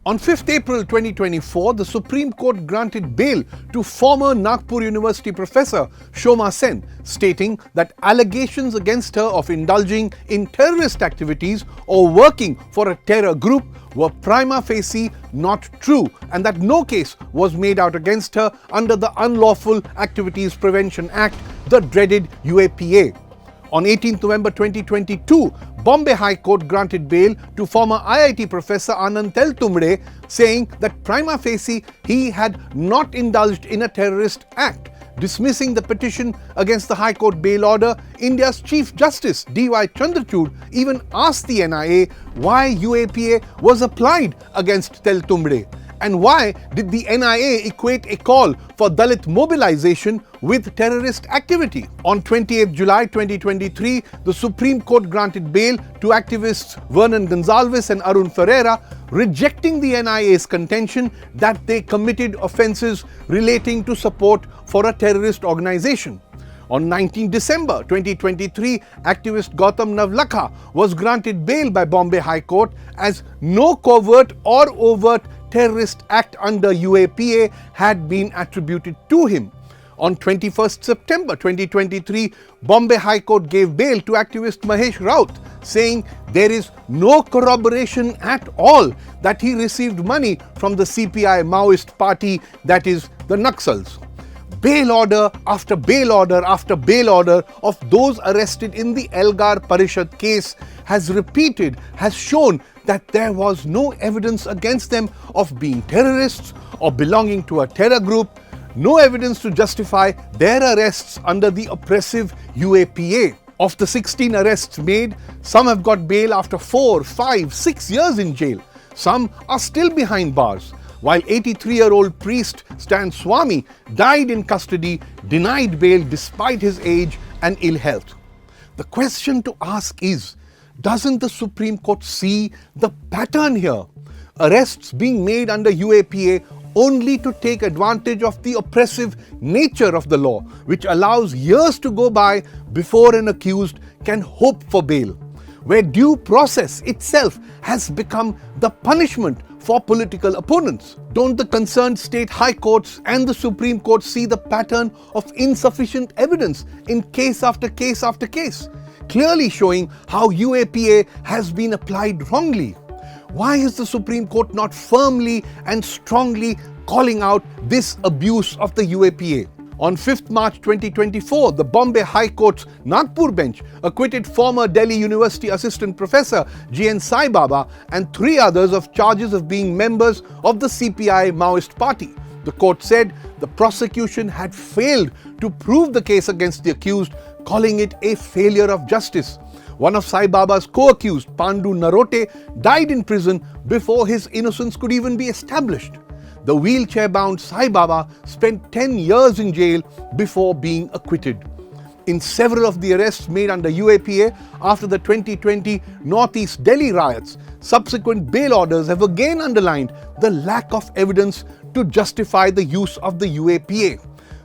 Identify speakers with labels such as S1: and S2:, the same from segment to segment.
S1: On 5th April 2024, the Supreme Court granted bail to former Nagpur University professor Shoma Sen, stating that allegations against her of indulging in terrorist activities or working for a terror group were prima facie not true, and that no case was made out against her under the Unlawful Activities Prevention Act, the dreaded UAPA. On 18 November 2022, Bombay High Court granted bail to former IIT professor Anand Teltumbde, saying that prima facie he had not indulged in a terrorist act. Dismissing the petition against the High Court bail order, India's Chief Justice D.Y. Chandrachud even asked the NIA why UAPA was applied against Teltumbde. And why did the NIA equate a call for Dalit mobilization with terrorist activity? On 28 July 2023, the Supreme Court granted bail to activists Vernon Gonsalves and Arun Ferreira, rejecting the NIA's contention that they committed offences relating to support for a terrorist organization. On 19 December 2023, activist Gautam Navlakha was granted bail by Bombay High Court as no covert or overt terrorist act under UAPA had been attributed to him. On 21st September 2023, Bombay High Court gave bail to activist Mahesh Raut, saying there is no corroboration at all that he received money from the CPI Maoist party, that is, the Naxals. Bail order after bail order after bail order of those arrested in the Elgar Parishad case has shown that there was no evidence against them of being terrorists or belonging to a terror group, no evidence to justify their arrests under the oppressive UAPA. Of the 16 arrests made, some have got bail after 4, 5, 6 years in jail. Some are still behind bars, while 83-year-old priest Stan Swami died in custody, denied bail despite his age and ill health. The question to ask is, doesn't the Supreme Court see the pattern here? Arrests being made under UAPA only to take advantage of the oppressive nature of the law, which allows years to go by before an accused can hope for bail, where due process itself has become the punishment for political opponents. Don't the concerned state high courts and the Supreme Court see the pattern of insufficient evidence in case after case after case, clearly showing how UAPA has been applied wrongly? Why is the Supreme Court not firmly and strongly calling out this abuse of the UAPA? On 5th March 2024, the Bombay High Court's Nagpur bench acquitted former Delhi University assistant professor G.N. Sai Baba and 3 others of charges of being members of the CPI Maoist party. The court said the prosecution had failed to prove the case against the accused, calling it a failure of justice. One of Sai Baba's co-accused, Pandu Narote, died in prison before his innocence could even be established. The wheelchair-bound Sai Baba spent 10 years in jail before being acquitted. In several of the arrests made under UAPA after the 2020 Northeast Delhi riots, subsequent bail orders have again underlined the lack of evidence to justify the use of the UAPA.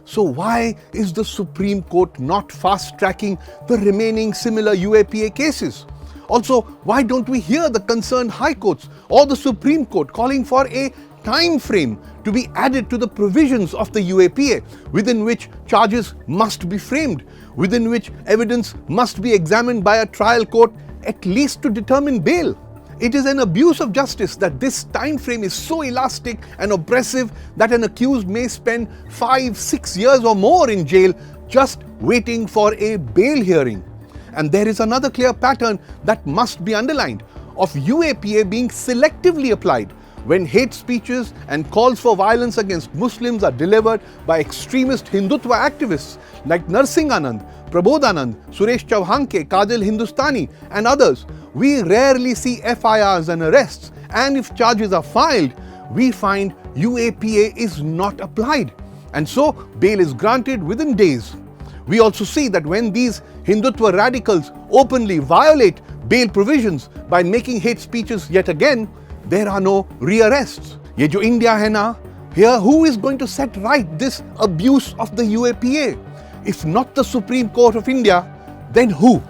S1: So why is the Supreme Court not fast-tracking the remaining similar UAPA cases? Also, why don't we hear the concerned high courts or the Supreme Court calling for a time frame to be added to the provisions of the UAPA within which charges must be framed, within which evidence must be examined by a trial court at least to determine bail? It is an abuse of justice that this time frame is so elastic and oppressive that an accused may spend 5, 6 years or more in jail just waiting for a bail hearing. And there is another clear pattern that must be underlined of UAPA being selectively applied when hate speeches and calls for violence against Muslims are delivered by extremist Hindutva activists like Narsingh Anand, Prabodhanand, Suresh Chauhanke, Kajal Hindustani and others. We rarely see FIRs and arrests, and if charges are filed, we find UAPA is not applied, and so bail is granted within days. We also see that when these Hindutva radicals openly violate bail provisions by making hate speeches yet again, there are no re-arrests. Ye jo India hai na, here who is going to set right this abuse of the UAPA? If not the Supreme Court of India, then who?